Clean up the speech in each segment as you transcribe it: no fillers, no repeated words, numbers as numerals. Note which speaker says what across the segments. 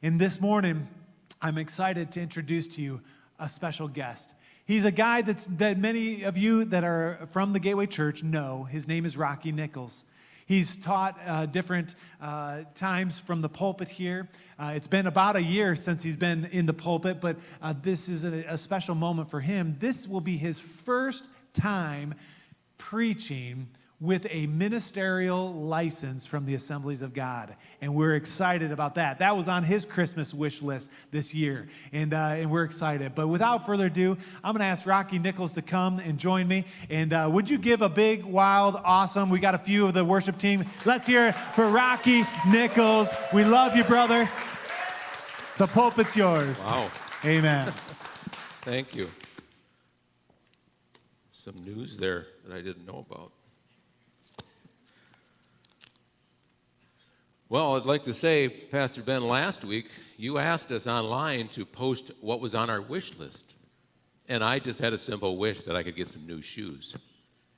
Speaker 1: And this morning, I'm excited to introduce to you a special guest. He's a guy that many of you that are from the Gateway Church know. His name is Rocky Nichols. He's taught different times from the pulpit here. It's been about a year since he's been in the pulpit, but this is a special moment for him. This will be his first time preaching with a ministerial license from the Assemblies of God. And we're excited about that. That was on his Christmas wish list this year. And we're excited. But without further ado, I'm going to ask Rocky Nichols to come and join me. And would you give a big, wild, awesome? We got a few of the worship team. Let's hear it for Rocky Nichols. We love you, brother. The pulpit's yours.
Speaker 2: Wow.
Speaker 1: Amen.
Speaker 2: Thank you. Some news there that I didn't know about. Well, I'd like to say, Pastor Ben, last week, you asked us online to post what was on our wish list. And I just had a simple wish that I could get some new shoes.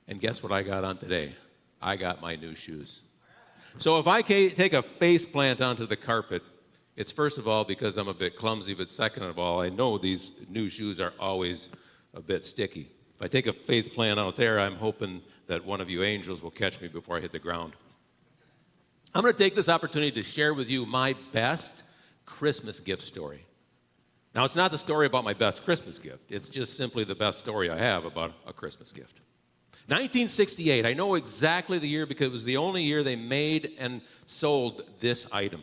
Speaker 2: And guess what I got on today? I got my new shoes. So if I take a face plant onto the carpet, it's first of all because I'm a bit clumsy, but second of all, I know these new shoes are always a bit sticky. If I take a face plant out there, I'm hoping that one of you angels will catch me before I hit the ground. I'm going to take this opportunity to share with you my best Christmas gift story. Now, it's not the story about my best Christmas gift. It's just simply the best story I have about a Christmas gift. 1968, I know exactly the year because it was the only year they made and sold this item.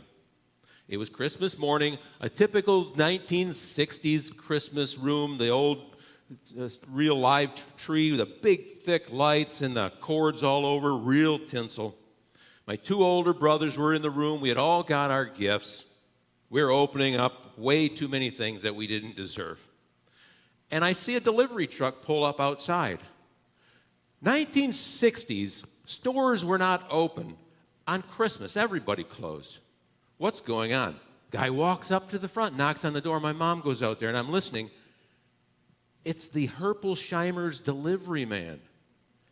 Speaker 2: It was Christmas morning, a typical 1960s Christmas room, the old real live tree with the big thick lights and the cords all over, real tinsel. My two older brothers were in the room. We had all got our gifts. We were opening up way too many things that we didn't deserve. And I see a delivery truck pull up outside. 1960s, stores were not open on Christmas. Everybody closed. What's going on? Guy walks up to the front, knocks on the door. My mom goes out there, and I'm listening. It's the Herpelsheimer's delivery man.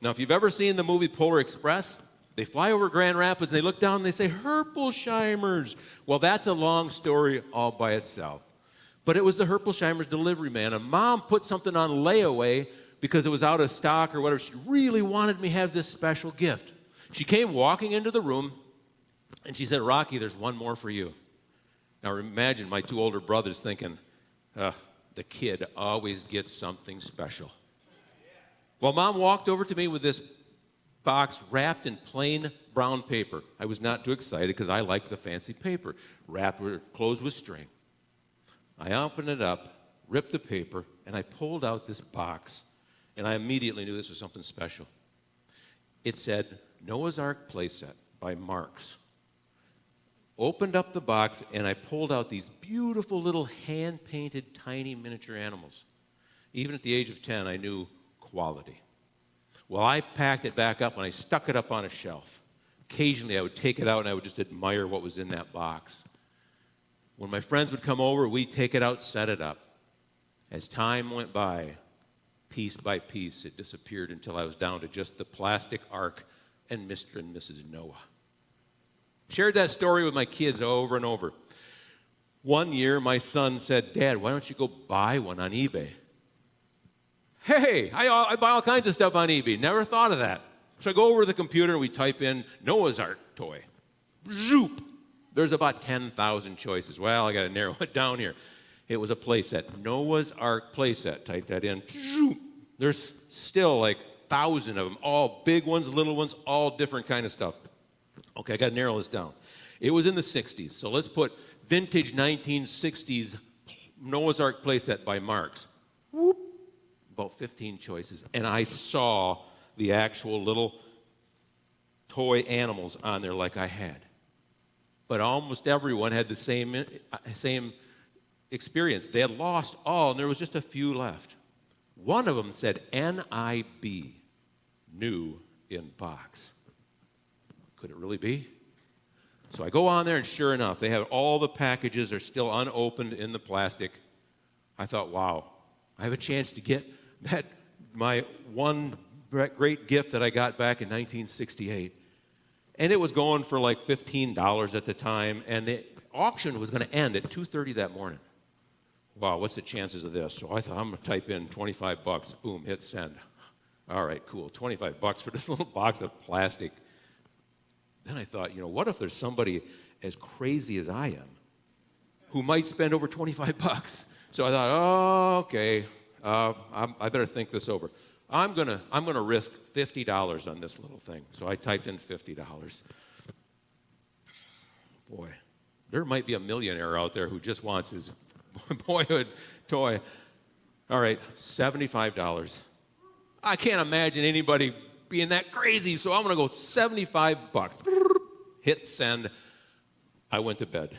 Speaker 2: Now, if you've ever seen the movie Polar Express, they fly over Grand Rapids, and they look down, and they say, Herpelsheimer's. Well, that's a long story all by itself. But it was the Herpelsheimer's delivery man. And Mom put something on layaway because it was out of stock or whatever. She really wanted me to have this special gift. She came walking into the room, and she said, Rocky, there's one more for you. Now, imagine my two older brothers thinking, the kid always gets something special. Well, Mom walked over to me with this box wrapped in plain brown paper. I was not too excited because I like the fancy paper, wrapped closed with string. I opened it up, ripped the paper, and I pulled out this box, and I immediately knew this was something special. It said, Noah's Ark playset by Marx. Opened up the box, and I pulled out these beautiful little hand-painted tiny miniature animals. Even at the age of 10, I knew quality. Well, I packed it back up and I stuck it up on a shelf. Occasionally, I would take it out and I would just admire what was in that box. When my friends would come over, we'd take it out, set it up. As time went by, piece by piece, it disappeared until I was down to just the plastic ark and Mr. and Mrs. Noah. Shared that story with my kids over and over. One year, my son said, Dad, why don't you go buy one on eBay? Hey, I buy all kinds of stuff on eBay. Never thought of that. So I go over to the computer and we type in Noah's Ark toy. Zoop. There's about 10,000 choices. Well, I got to narrow it down here. It was a playset. Noah's Ark playset. Type that in. Zoop. There's still like 1,000 of them. All big ones, little ones, all different kind of stuff. Okay, I got to narrow this down. It was in the 60s. So let's put vintage 1960s Noah's Ark playset by Marx. Whoop. About 15 choices, and I saw the actual little toy animals on there like I had. But almost everyone had the same experience. They had lost all, and there was just a few left. One of them said NIB, new in box. Could it really be? So I go on there, and sure enough, they have all the packages are still unopened in the plastic. I thought, wow, I have a chance to get that my one great gift that I got back in 1968. And it was going for like $15 at the time, and auction was going to end at 2:30 that morning. Wow, what's the chances of this? So I thought, I'm going to type in 25 bucks. Boom, hit send. All right, cool. 25 bucks for this little box of plastic. Then I thought, what if there's somebody as crazy as I am who might spend over 25 bucks? So I thought, oh, okay, I better think this over. I'm gonna risk $50 on this little thing. So I typed in $50. Boy, there might be a millionaire out there who just wants his boyhood toy. All right, $75. I can't imagine anybody being that crazy, so I'm going to go 75 bucks. Hit send. I went to bed,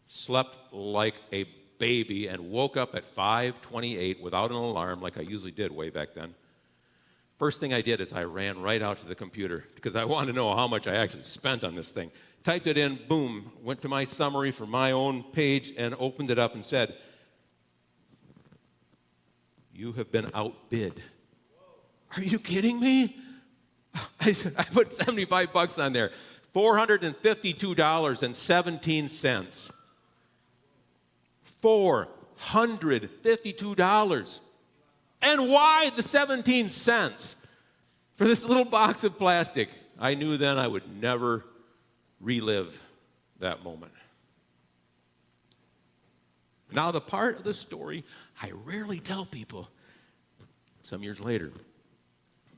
Speaker 2: slept like a baby, and woke up at 5:28 without an alarm like I usually did way back then. First thing I did is I ran right out to the computer because I wanted to know how much I actually spent on this thing. Typed it in, boom, went to my summary for my own page and opened it up and said, "You have been outbid." Are you kidding me? I put 75 bucks on there. $452.17. $452. And why the 17 cents for this little box of plastic? I knew then I would never relive that moment. Now, the part of the story I rarely tell people, some years later,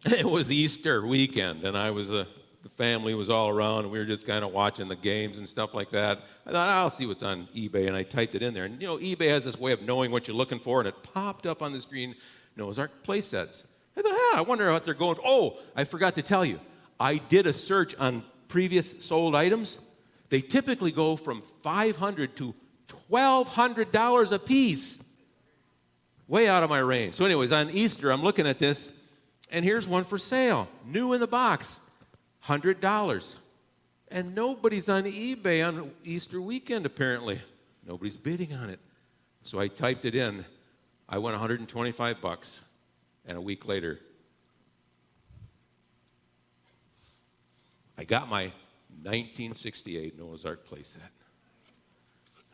Speaker 2: it was Easter weekend, and the family was all around, and we were just kind of watching the games and stuff like that. I thought, I'll see what's on eBay, and I typed it in there. And, eBay has this way of knowing what you're looking for, and it popped up on the screen, Noah's Ark play sets. I thought, I wonder what they're going for. Oh, I forgot to tell you. I did a search on previous sold items. They typically go from $500 to $1,200 a piece. Way out of my range. So anyways, on Easter, I'm looking at this, and here's one for sale, new in the box, $100. And nobody's on eBay on Easter weekend, apparently. Nobody's bidding on it. So I typed it in. I won 125 bucks. And a week later, I got my 1968 Noah's Ark playset.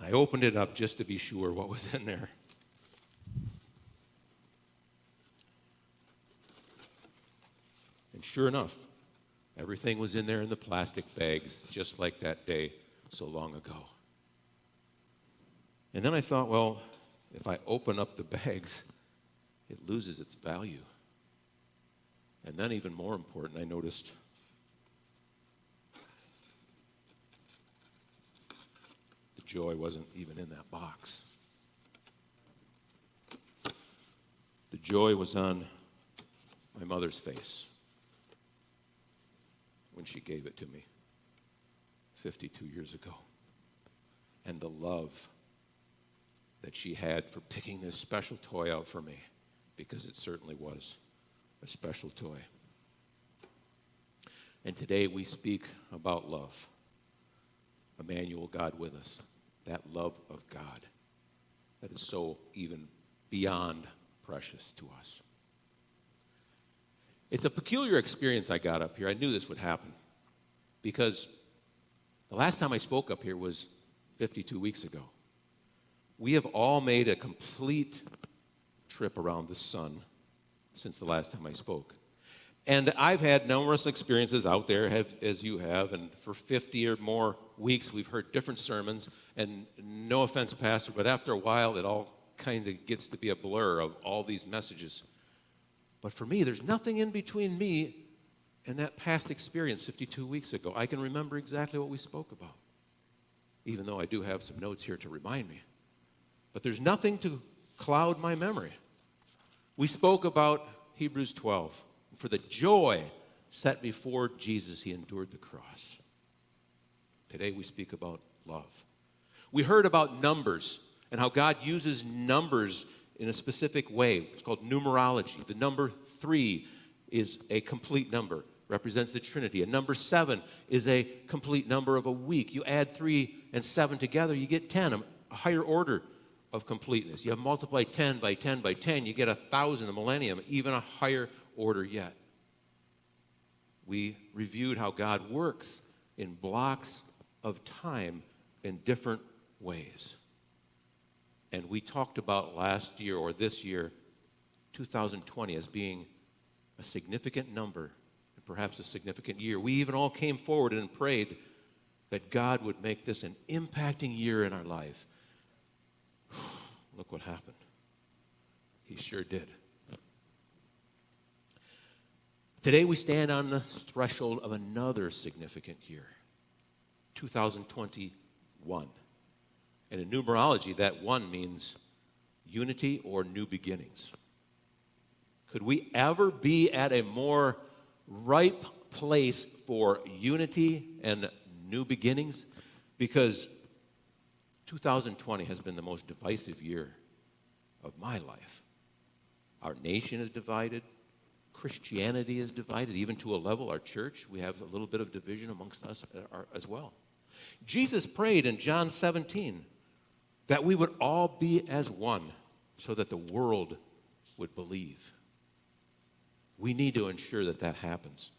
Speaker 2: I opened it up just to be sure what was in there. And sure enough, everything was in there in the plastic bags, just like that day so long ago. And then I thought, well, if I open up the bags, it loses its value. And then even more important, I noticed the joy wasn't even in that box. The joy was on my mother's face when she gave it to me 52 years ago. And the love that she had for picking this special toy out for me, because it certainly was a special toy. And today we speak about love. Immanuel, God with us. That love of God that is so even beyond precious to us. It's a peculiar experience I got up here. I knew this would happen because the last time I spoke up here was 52 weeks ago. We have all made a complete trip around the sun since the last time I spoke. And I've had numerous experiences out there, as you have, and for 50 or more weeks we've heard different sermons, and no offense, Pastor, but after a while it all kind of gets to be a blur of all these messages. But for me, there's nothing in between me and that past experience 52 weeks ago. I can remember exactly what we spoke about, even though I do have some notes here to remind me. But there's nothing to cloud my memory. We spoke about Hebrews 12. For the joy set before Jesus, he endured the cross. Today we speak about love. We heard about numbers and how God uses numbers in a specific way. It's called numerology. The number 3 is a complete number, represents the Trinity. And number 7 is a complete number of a week. You add 3 and 7 together, you get 10, a higher order of completeness. You have multiplied 10 by 10 by 10, you get 1,000, a millennium, even a higher order yet. We reviewed how God works in blocks of time in different ways. And we talked about last year or this year, 2020, as being a significant number and perhaps a significant year. We even all came forward and prayed that God would make this an impacting year in our life. Look what happened. He sure did. Today we stand on the threshold of another significant year, 2021. And in numerology, that one means unity or new beginnings. Could we ever be at a more ripe place for unity and new beginnings? Because 2020 has been the most divisive year of my life. Our nation is divided. Christianity is divided, even to a level, our church, we have a little bit of division amongst us as well. Jesus prayed in John 17 that we would all be as one so that the world would believe. We need to ensure that that happens.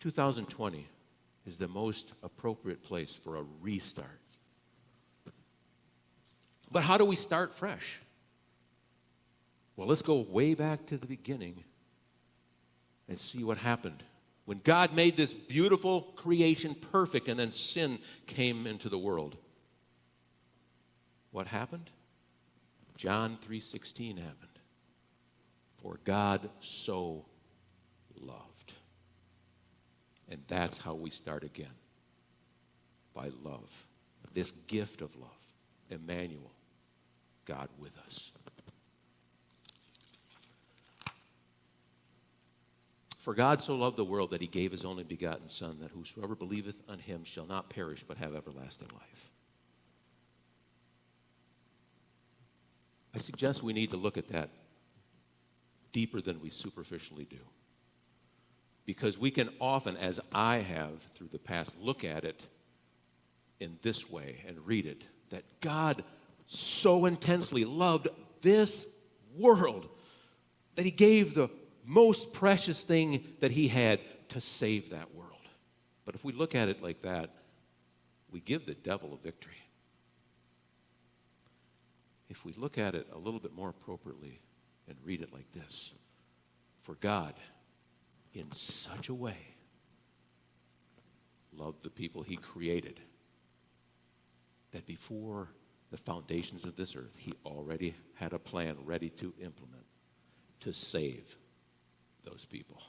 Speaker 2: 2020 is the most appropriate place for a restart. But how do we start fresh? Well, let's go way back to the beginning and see what happened. When God made this beautiful creation perfect and then sin came into the world. What happened? John 3:16 happened. For God so loved. And that's how we start again. By love. This gift of love. Immanuel. God with us. For God so loved the world that he gave his only begotten Son, that whosoever believeth on him shall not perish but have everlasting life. I suggest we need to look at that deeper than we superficially do. Because we can often, as I have through the past, look at it in this way and read it, that God so intensely loved this world that he gave the most precious thing that he had to save that world. But if we look at it like that, we give the devil a victory. If we look at it a little bit more appropriately and read it like this, for God, in such a way, loved the people he created, that before the foundations of this earth, he already had a plan ready to implement to save those people.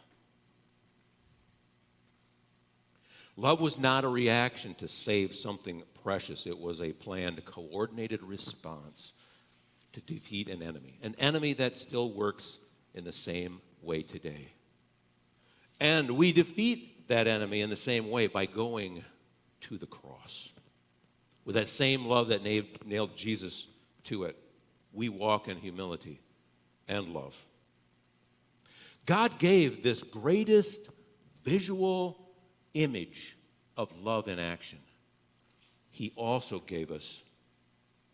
Speaker 2: Love was not a reaction to save something precious. It was a planned, coordinated response to defeat an enemy that still works in the same way today. And we defeat that enemy in the same way by going to the cross. With that same love that nailed Jesus to it, we walk in humility and love. God gave this greatest visual image of love in action. He also gave us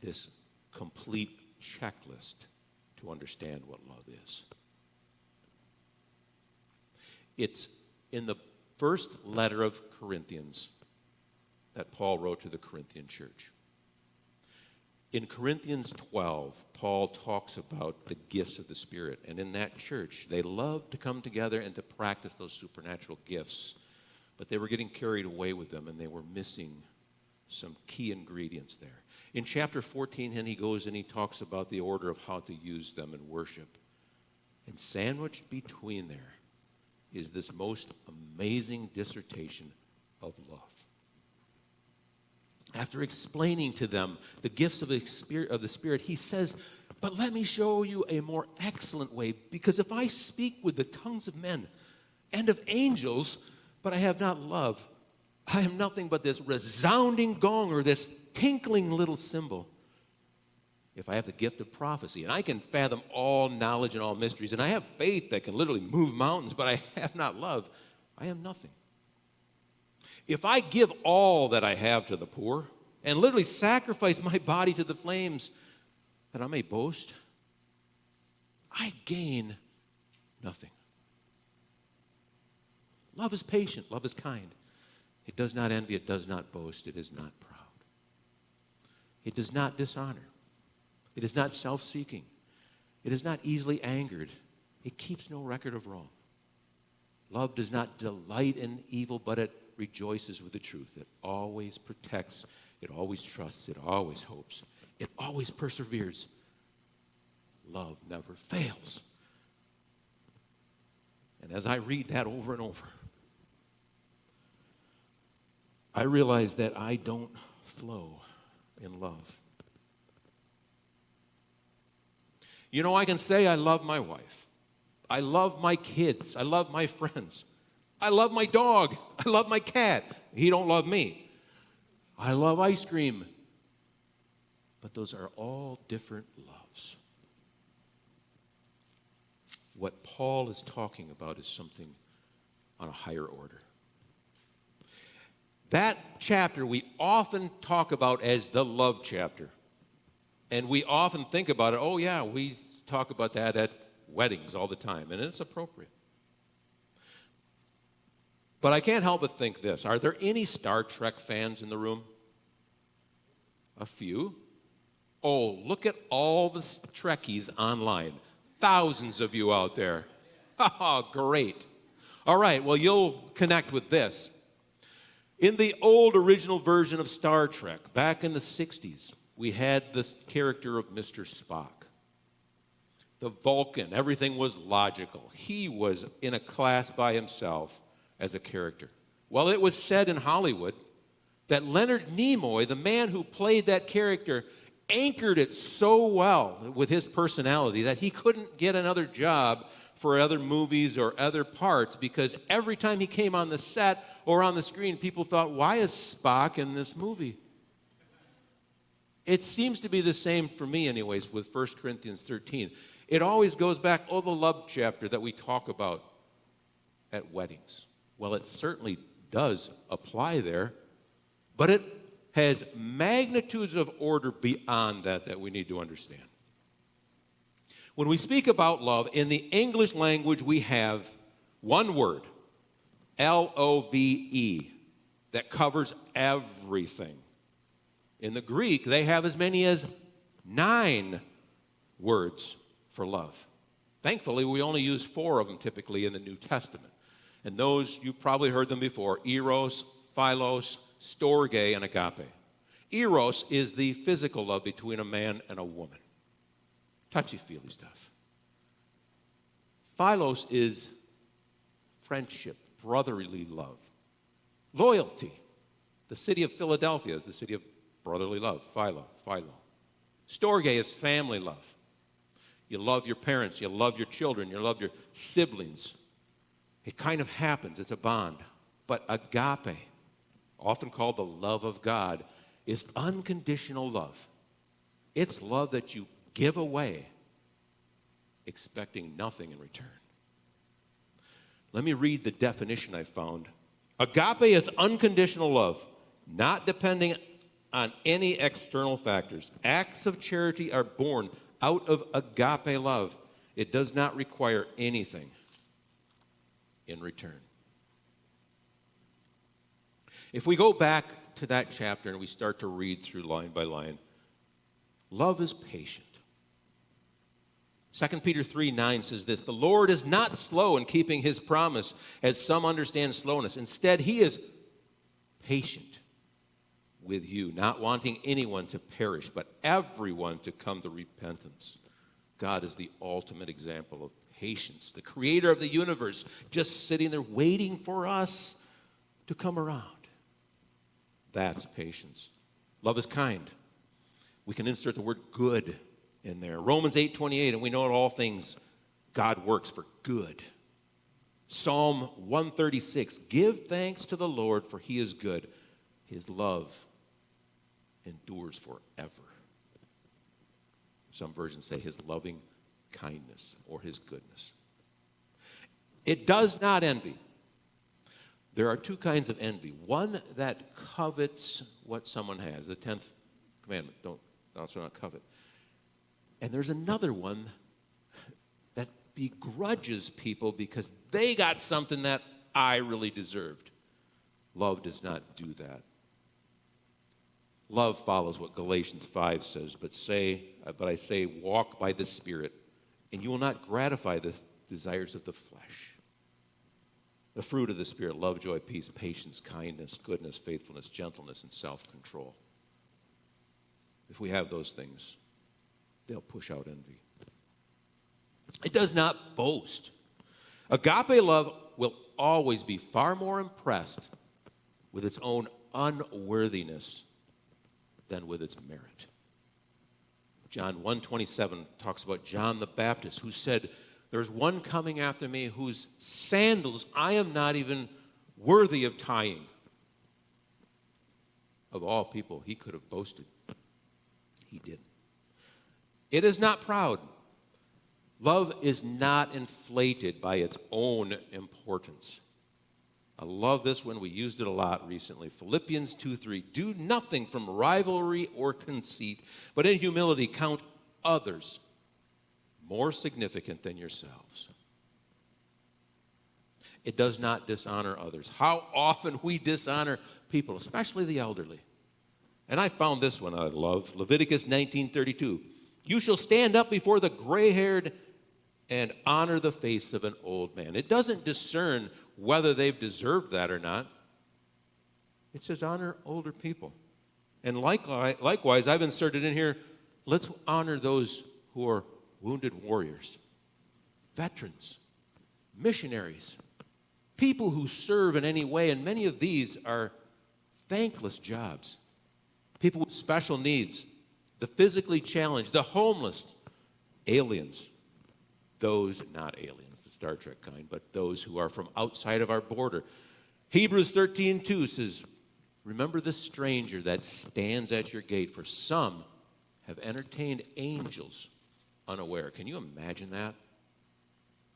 Speaker 2: this complete checklist to understand what love is. It's in the first letter of Corinthians that Paul wrote to the Corinthian church. In Corinthians 12, Paul talks about the gifts of the Spirit. And in that church, they loved to come together and to practice those supernatural gifts. But they were getting carried away with them, and they were missing some key ingredients there. In chapter 14, and he goes and he talks about the order of how to use them in worship. And sandwiched between there is this most amazing dissertation of love. After explaining to them the gifts of the Spirit, he says, but let me show you a more excellent way, because if I speak with the tongues of men and of angels, but I have not love, I am nothing but this resounding gong or this tinkling little cymbal. If I have the gift of prophecy, and I can fathom all knowledge and all mysteries, and I have faith that can literally move mountains, but I have not love, I am nothing. If I give all that I have to the poor and literally sacrifice my body to the flames that I may boast, I gain nothing. Love is patient. Love is kind. It does not envy, it does not boast, it is not proud. It does not dishonor. It is not self-seeking. It is not easily angered. It keeps no record of wrong. Love does not delight in evil, but it rejoices with the truth. It always protects. It always trusts. It always hopes. It always perseveres. Love never fails. And as I read that over and over, I realize that I don't flow in love. You know, I can say I love my wife. I love my kids. I love my friends. I love my dog. I love my cat. He don't love me. I love ice cream. But those are all different loves. What Paul is talking about is something on a higher order. That chapter we often talk about as the love chapter. And we often think about it, oh yeah, we talk about that at weddings all the time, and it's appropriate. But I can't help but think this. Are there any Star Trek fans in the room? A few. Oh, look at all the Trekkies online. Thousands of you out there. Oh, great. All right, well, you'll connect with this. In the old original version of Star Trek, back in the 60s, we had this character of Mr. Spock. The Vulcan, everything was logical. He was in a class by himself as a character. Well, it was said in Hollywood that Leonard Nimoy, the man who played that character, anchored it so well with his personality that he couldn't get another job for other movies or other parts because every time he came on the set or on the screen, people thought, why is Spock in this movie? It seems to be the same for me anyways with 1 Corinthians 13. It always goes back, the love chapter that we talk about at weddings. Well, it certainly does apply there, but it has magnitudes of order beyond that we need to understand. When we speak about love, in the English language, we have one word, L-O-V-E, that covers everything. In the Greek, they have as many as 9 words for love. Thankfully, we only use 4 of them typically in the New Testament. And those, you've probably heard them before, eros, philos, storge, and agape. Eros is the physical love between a man and a woman. Touchy-feely stuff. Philos is friendship, brotherly love. Loyalty. The city of Philadelphia is the city of brotherly love. Philo. Storge is family love. You love your parents, you love your children, you love your siblings. It kind of happens, it's a bond. But agape, often called the love of God, is unconditional love. It's love that you give away, expecting nothing in return. Let me read the definition I found. Agape is unconditional love, not depending on any external factors. Acts of charity are born out of agape love. It does not require anything in return. If we go back to that chapter and we start to read through line by line, love is patient. 2 Peter 3:9 says this, the Lord is not slow in keeping his promise, as some understand slowness. Instead, he is patient with you, not wanting anyone to perish, but everyone to come to repentance. God is the ultimate example of patience, the creator of the universe, just sitting there waiting for us to come around. That's patience. Love is kind. We can insert the word good in there. Romans 8:28, and we know in all things God works for good. Psalm 136, give thanks to the Lord, for he is good. His love endures forever. Some versions say his loving kindness or his goodness. It does not envy. There are 2 kinds of envy. One that covets what someone has. The 10th commandment, don't also not covet. And there's another one that begrudges people because they got something that I really deserved. Love does not do that. Love follows what Galatians 5 says, but I say, walk by the Spirit, and you will not gratify the desires of the flesh. The fruit of the Spirit, love, joy, peace, patience, kindness, goodness, faithfulness, gentleness, and self-control. If we have those things, they'll push out envy. It does not boast. Agape love will always be far more impressed with its own unworthiness than with its merit. John 1:27 talks about John the Baptist, who said, "There's one coming after me whose sandals I am not even worthy of tying." Of all people, he could have boasted. He didn't. It is not proud. Love is not inflated by its own importance. I love this one. We used it a lot recently. Philippians 2:3. Do nothing from rivalry or conceit, but in humility count others more significant than yourselves. It does not dishonor others. How often we dishonor people, especially the elderly. And I found this one I love. Leviticus 19:32. You shall stand up before the gray-haired and honor the face of an old man. It doesn't discern whether they've deserved that or not. It says honor older people. And likewise, I've inserted in here, let's honor those who are wounded warriors, veterans, missionaries, people who serve in any way, and many of these are thankless jobs. People with special needs, the physically challenged, the homeless, aliens, those not aliens, the Star Trek kind, but those who are from outside of our border. Hebrews 13:2 says, remember the stranger that stands at your gate, for some have entertained angels unaware. Can you imagine that?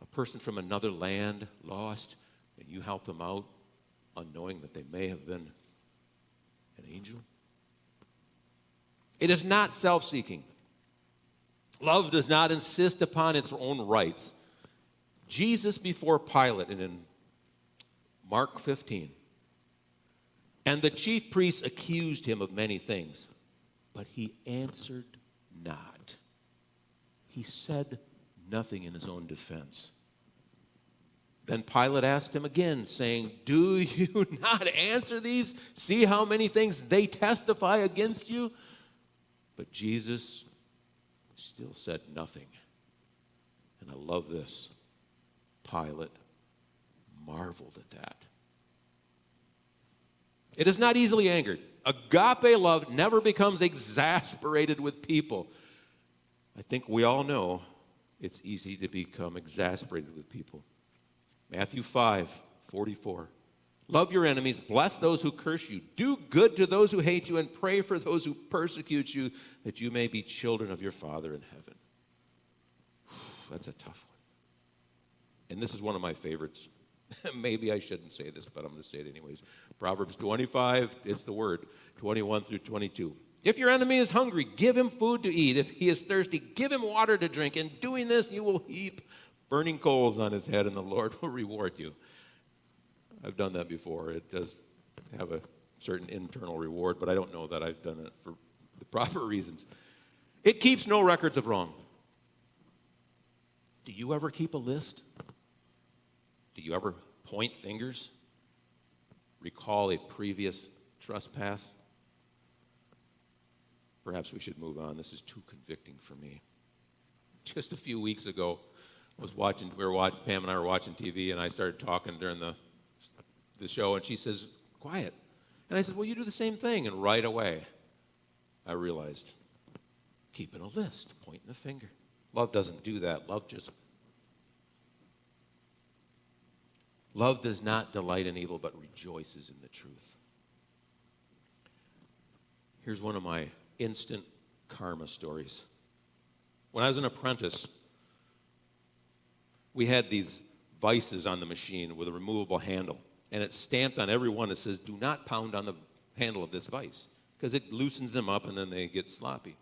Speaker 2: A person from another land, lost, and you help them out, unknowing that they may have been an angel? It is not self-seeking. Love does not insist upon its own rights. Jesus before Pilate, and in Mark 15, and the chief priests accused him of many things, but he answered not. He said nothing in his own defense. Then Pilate asked him again, saying, do you not answer these? See how many things they testify against you? But Jesus still said nothing. And I love this. Pilate marveled at that. It is not easily angered. Agape love never becomes exasperated with people. I think we all know it's easy to become exasperated with people. Matthew 5:44. Love your enemies, bless those who curse you, do good to those who hate you, and pray for those who persecute you, that you may be children of your Father in heaven. That's a tough one. And this is one of my favorites. Maybe I shouldn't say this, but I'm going to say it anyways. Proverbs 25, it's the word, 21 through 22. If your enemy is hungry, give him food to eat. If he is thirsty, give him water to drink. In doing this, you will heap burning coals on his head, and the Lord will reward you. I've done that before. It does have a certain internal reward, but I don't know that I've done it for the proper reasons. It keeps no records of wrong. Do you ever keep a list? Do you ever point fingers? Recall a previous trespass? Perhaps we should move on. This is too convicting for me. Just a few weeks ago, Pam and I were watching TV, and I started talking during the show, and she says, quiet. And I said, well, you do the same thing. And right away, I realized, keeping a list, pointing the finger. Love doesn't do that. Love does not delight in evil, but rejoices in the truth. Here's one of my instant karma stories. When I was an apprentice, we had these vices on the machine with a removable handle. And it's stamped on every one that says, do not pound on the handle of this vice, because it loosens them up and then they get sloppy.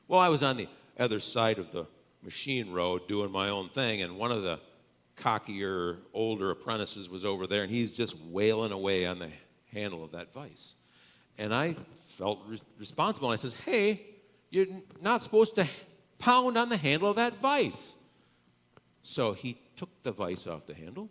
Speaker 2: Well, I was on the other side of the machine road doing my own thing, and one of the cockier, older apprentices was over there, and he's just wailing away on the handle of that vice. And I felt responsible. And I says, hey, you're not supposed to pound on the handle of that vice. So he took the vice off the handle,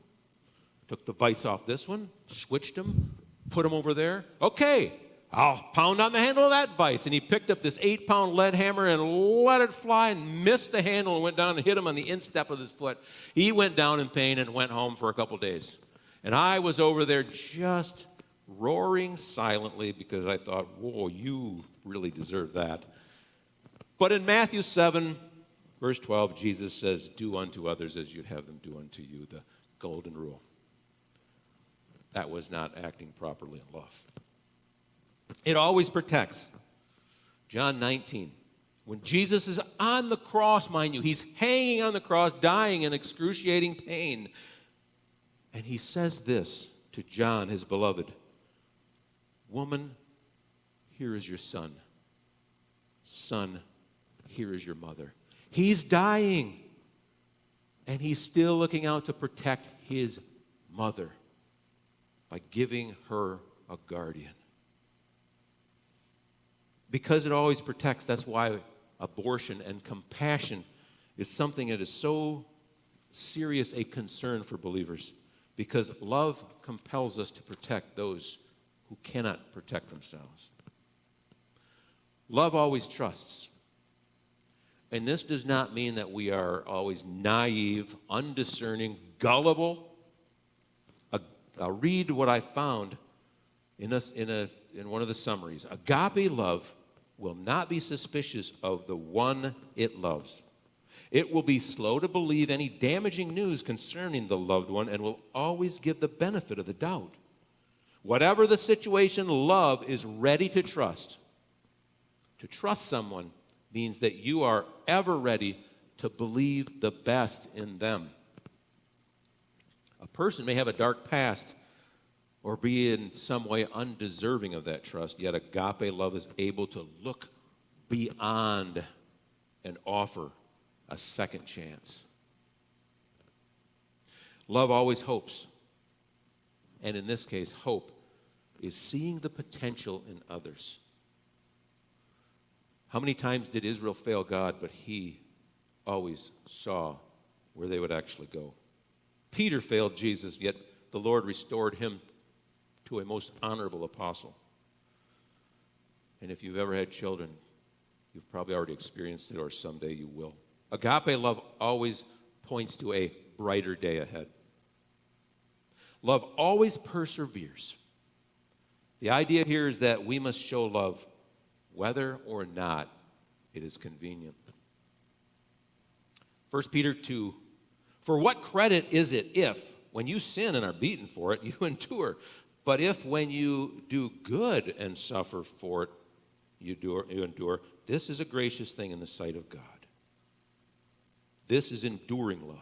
Speaker 2: took the vice off this one, switched them, put them over there. Okay, I'll pound on the handle of that vice. And he picked up this 8-pound lead hammer and let it fly and missed the handle and went down and hit him on the instep of his foot. He went down in pain and went home for a couple days. And I was over there just roaring silently because I thought, whoa, you really deserve that. But in Matthew 7, verse 12, Jesus says, do unto others as you'd have them do unto you, the golden rule. That was not acting properly in love. It always protects. John 19, when Jesus is on the cross, mind you, he's hanging on the cross, dying in excruciating pain. And he says this to John, his beloved, woman, here is your son. Son, here is your mother. He's dying, and he's still looking out to protect his mother by giving her a guardian. Because it always protects, that's why abortion and compassion is something that is so serious a concern for believers. Because love compels us to protect those who cannot protect themselves. Love always trusts. And this does not mean that we are always naive, undiscerning, gullible. I'll read what I found in one of the summaries. Agape love will not be suspicious of the one it loves. It will be slow to believe any damaging news concerning the loved one and will always give the benefit of the doubt. Whatever the situation, love is ready to trust. To trust someone means that you are ever ready to believe the best in them. A person may have a dark past or be in some way undeserving of that trust, yet agape love is able to look beyond and offer a second chance. Love always hopes. And in this case, hope is seeing the potential in others. How many times did Israel fail God, but he always saw where they would actually go? Peter failed Jesus, yet the Lord restored him to a most honorable apostle. And if you've ever had children, you've probably already experienced it, or someday you will. Agape love always points to a brighter day ahead. Love always perseveres. The idea here is that we must show love whether or not it is convenient. 1 Peter 2, for what credit is it if, when you sin and are beaten for it, you endure? But if when you do good and suffer for it, you endure, this is a gracious thing in the sight of God. This is enduring love.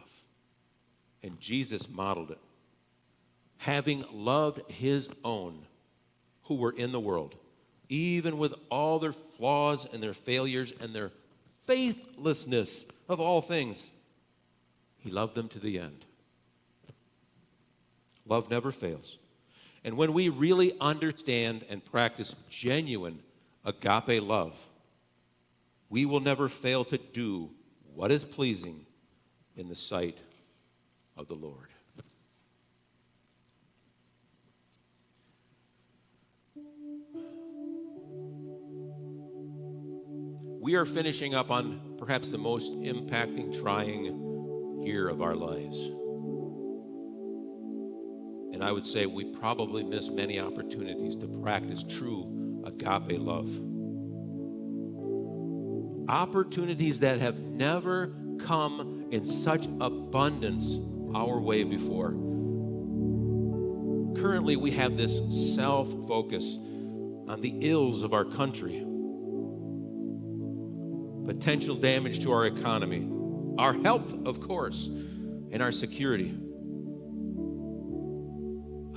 Speaker 2: And Jesus modeled it. Having loved his own who were in the world, even with all their flaws and their failures and their faithlessness of all things, he loved them to the end. Love never fails. And when we really understand and practice genuine agape love, we will never fail to do what is pleasing in the sight of the Lord. We are finishing up on perhaps the most impacting, trying year of our lives. And I would say we probably miss many opportunities to practice true agape love. Opportunities that have never come in such abundance our way before. Currently, we have this self-focus on the ills of our country, potential damage to our economy, our health, of course, and our security.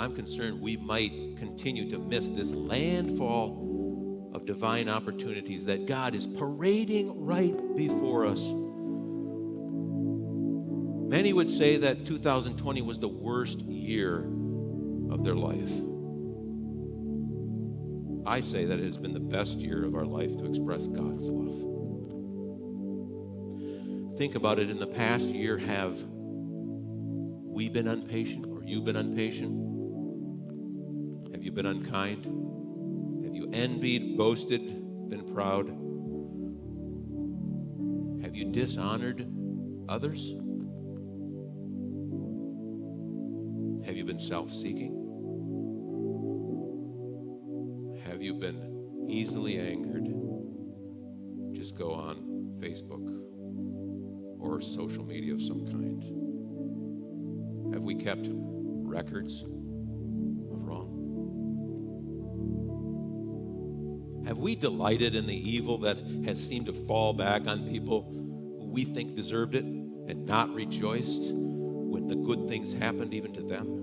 Speaker 2: I'm concerned we might continue to miss this landfall of divine opportunities that God is parading right before us. Many would say that 2020 was the worst year of their life. I say that it has been the best year of our life to express God's love. Think about it. In the past year, have we been impatient, or you been impatient? Have you been unkind? Have you envied, boasted, been proud? Have you dishonored others? Have you been self-seeking? Have you been easily angered? Just go on Facebook or social media of some kind. Have we kept records of wrong? Have we delighted in the evil that has seemed to fall back on people who we think deserved it and not rejoiced when the good things happened even to them?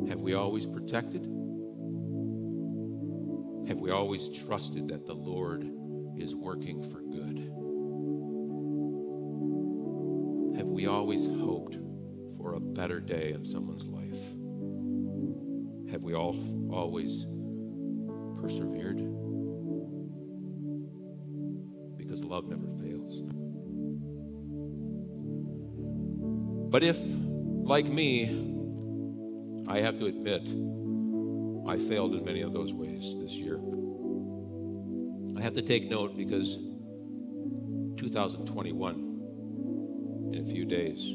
Speaker 2: Have we always protected? Have we always trusted that the Lord is working for good? Have we always hoped for a better day in someone's life? Have we always persevered? Because love never fails. But if, like me, I have to admit, I failed in many of those ways this year. I have to take note because 2021, in a few days,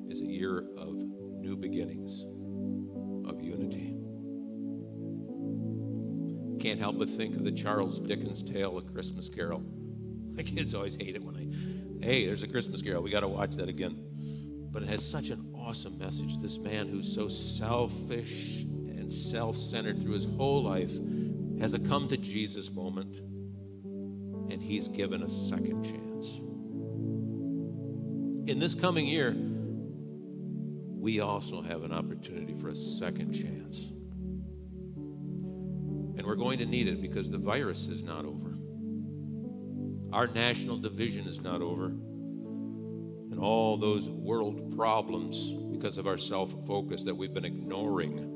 Speaker 2: is a year of new beginnings, of unity. Can't help but think of the Charles Dickens tale, A Christmas Carol. My kids always hate it when hey, there's A Christmas Carol, we got to watch that again. But it has such an awesome message. This man who's so selfish and self-centered through his whole life has a come to Jesus moment, and he's given a second chance. In this coming year, we also have an opportunity for a second chance. And we're going to need it because the virus is not over. Our national division is not over. And all those world problems because of our self-focus that we've been ignoring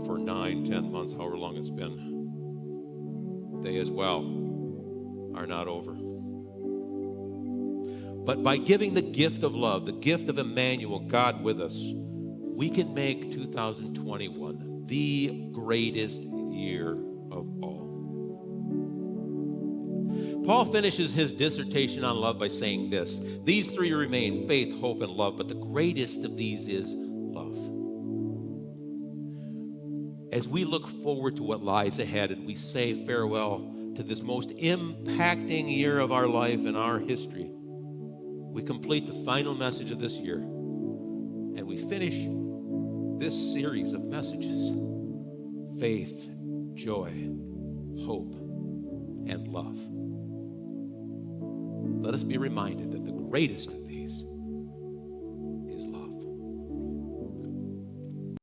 Speaker 2: for 9, 10 months, however long it's been, they as well are not over. But by giving the gift of love, the gift of Immanuel, God with us, we can make 2021 the greatest year of all. Paul finishes his dissertation on love by saying this: these three remain, faith, hope, and love, but the greatest of these is love. As we look forward to what lies ahead and we say farewell to this most impacting year of our life and our history, we complete the final message of this year and we finish this series of messages: faith, joy, hope, and love. Let us be reminded that the greatest